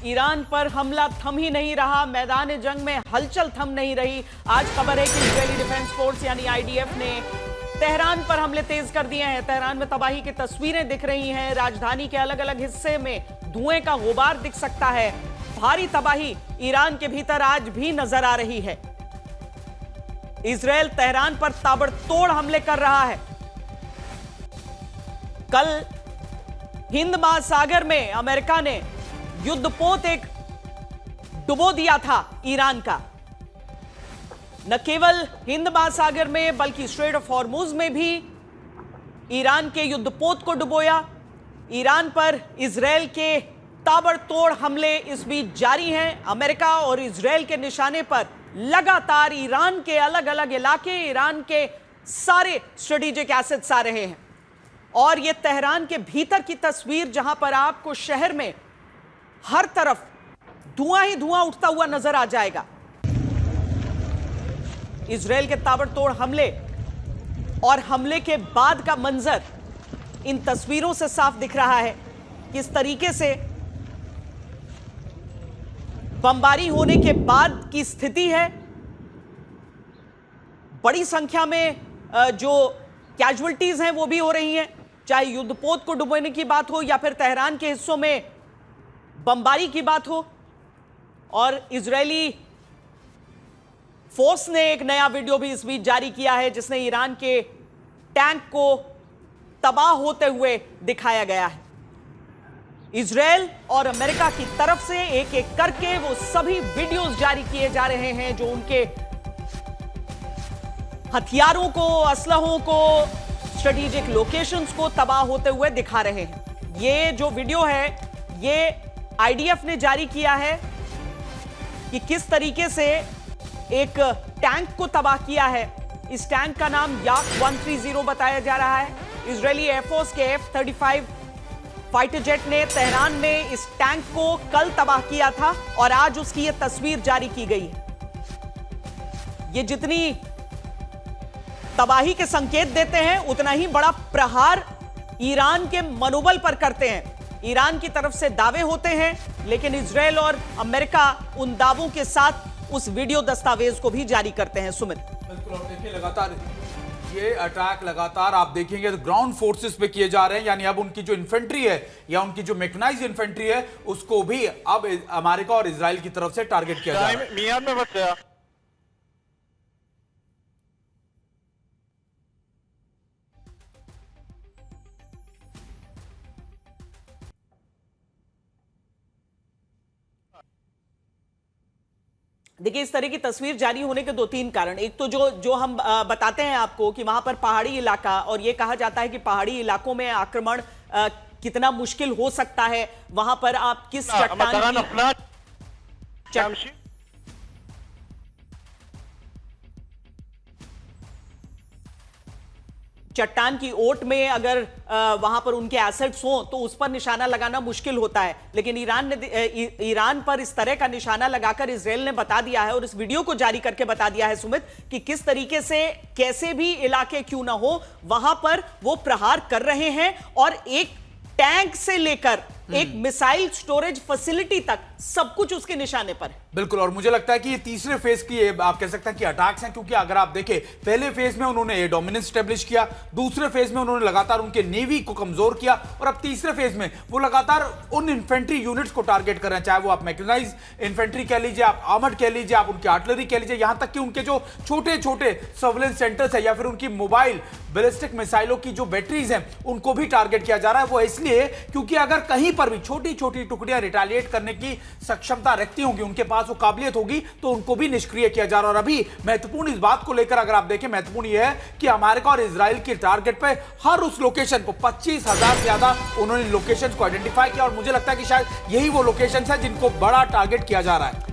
Iran पर हमला थम ही नहीं रहा, मैदान जंग में हलचल थम नहीं रही। आज खबर है कि इजरायली डिफेंस फोर्स यानी आईडीएफ ने तेहरान पर हमले तेज कर दिए हैं। तेहरान में तबाही की तस्वीरें दिख रही हैं। राजधानी के अलग अलग हिस्से में धुएं का गुबार दिख सकता है। भारी तबाही ईरान के भीतर आज भी नजर आ रही है। इजरायल तेहरान पर ताबड़तोड़ हमले कर रहा है। कल हिंद महासागर में अमेरिका ने युद्धपोत एक डुबो दिया था ईरान का। न केवल हिंद महासागर में बल्कि स्ट्रेट ऑफ हॉर्मुज में भी ईरान के युद्धपोत को डुबोया। ईरान पर इजरायल के ताबड़तोड़ हमले इस बीच जारी हैं। अमेरिका और इजरायल के निशाने पर लगातार ईरान के अलग अलग इलाके, ईरान के सारे स्ट्रेटेजिक एसेट्स आ रहे हैं। और यह तेहरान के भीतर की तस्वीर, जहां पर आपको शहर में हर तरफ धुआं ही धुआं उठता हुआ नजर आ जाएगा। इजरायल के ताबड़तोड़ हमले और हमले के बाद का मंजर इन तस्वीरों से साफ दिख रहा है। किस तरीके से बमबारी होने के बाद की स्थिति है। बड़ी संख्या में जो कैजुअल्टीज हैं वो भी हो रही हैं, चाहे युद्धपोत को डुबोने की बात हो या फिर तेहरान के हिस्सों में बमबारी की बात हो। और इजरायली फोर्स ने एक नया वीडियो भी इस बीच जारी किया है, जिसने ईरान के टैंक को तबाह होते हुए दिखाया गया है। इजरायल और अमेरिका की तरफ से एक एक करके वो सभी वीडियोस जारी किए जा रहे हैं जो उनके हथियारों को, असलहों को, स्ट्रेटेजिक लोकेशंस को तबाह होते हुए दिखा रहे हैं। ये जो वीडियो है ये आईडीएफ ने जारी किया है कि किस तरीके से एक टैंक को तबाह किया है। इस टैंक का नाम याक 130 बताया जा रहा है। इजरायली एयरफोर्स के F-35 फाइटर जेट ने तेहरान में इस टैंक को कल तबाह किया था और आज उसकी यह तस्वीर जारी की गई है। ये जितनी तबाही के संकेत देते हैं उतना ही बड़ा प्रहार ईरान के मनोबल पर करते हैं। ईरान की तरफ से दावे होते हैं, लेकिन इजरायल और अमेरिका उन दावों के साथ उस वीडियो दस्तावेज को भी जारी करते हैं। सुमित, बिल्कुल, और देखिए लगातार ये अटैक लगातार आप देखेंगे तो ग्राउंड फोर्सेस पे किए जा रहे हैं। यानी अब उनकी जो इन्फेंट्री है या उनकी जो मैकेनाइज्ड इन्फेंट्री है उसको भी अब अमेरिका और इजराइल की तरफ से टारगेट किया जा रहा है। मियां में बच गया। देखिए, इस तरह की तस्वीर जारी होने के दो तीन कारण। एक तो जो हम बताते हैं आपको कि वहां पर पहाड़ी इलाका, और ये कहा जाता है कि पहाड़ी इलाकों में आक्रमण कितना मुश्किल हो सकता है। वहां पर आप किस चट्टान की ओट में अगर वहां पर उनके एसेट्स हों तो उस पर निशाना लगाना मुश्किल होता है। लेकिन ईरान पर इस तरह का निशाना लगाकर इजरायल ने बता दिया है और इस वीडियो को जारी करके बता दिया है सुमित कि किस तरीके से कैसे भी इलाके क्यों ना हो वहां पर वो प्रहार कर रहे हैं। और एक टैंक से लेकर एक मिसाइल स्टोरेज फैसिलिटी तक सब कुछ उसके निशाने पर है। बिल्कुल, और मुझे लगता है कि ये तीसरे फेज की आप कह सकते हैं कि अटैक्स हैं, क्योंकि अगर आप देखें पहले फेज में उन्होंने एयर डोमिनेंस स्टैब्लिश किया, दूसरे फेज में उन्होंने लगातार उनके नेवी को कमजोर किया, और अब तीसरे फेज में वो लगातार उन इन्फेंट्री यूनिट्स को टारगेट कर रहे हैं, चाहे वो आप मैकेनाइज इन्फेंट्री कह लीजिए, आप आर्मर्ड कह लीजिए, आप उनकी आर्टिलरी कह लीजिए, यहां तक कि उनके जो छोटे छोटे सर्विलेंस सेंटर्स है या फिर उनकी मोबाइल बैलिस्टिक मिसाइलों की जो बैटरीज हैं उनको भी टारगेट किया जा रहा है। वो इसलिए क्योंकि अगर कहीं पर भी छोटी छोटी टुकड़ियां रिटेलिएट करने की सक्षमता रखती होंगी, उनके पास वो काबिलियत होगी, तो उनको भी निष्क्रिय किया जा रहा है। और अभी महत्वपूर्ण इस बात को लेकर अगर आप देखें, महत्वपूर्ण यह है कि अमेरिका और इजराइल के टारगेट पे हर उस लोकेशन को 25,000 से ज्यादा उन्होंने लोकेशन को आइडेंटिफाई किया, और मुझे लगता है कि शायद यही वो लोकेशन है जिनको बड़ा टारगेट किया जा रहा है।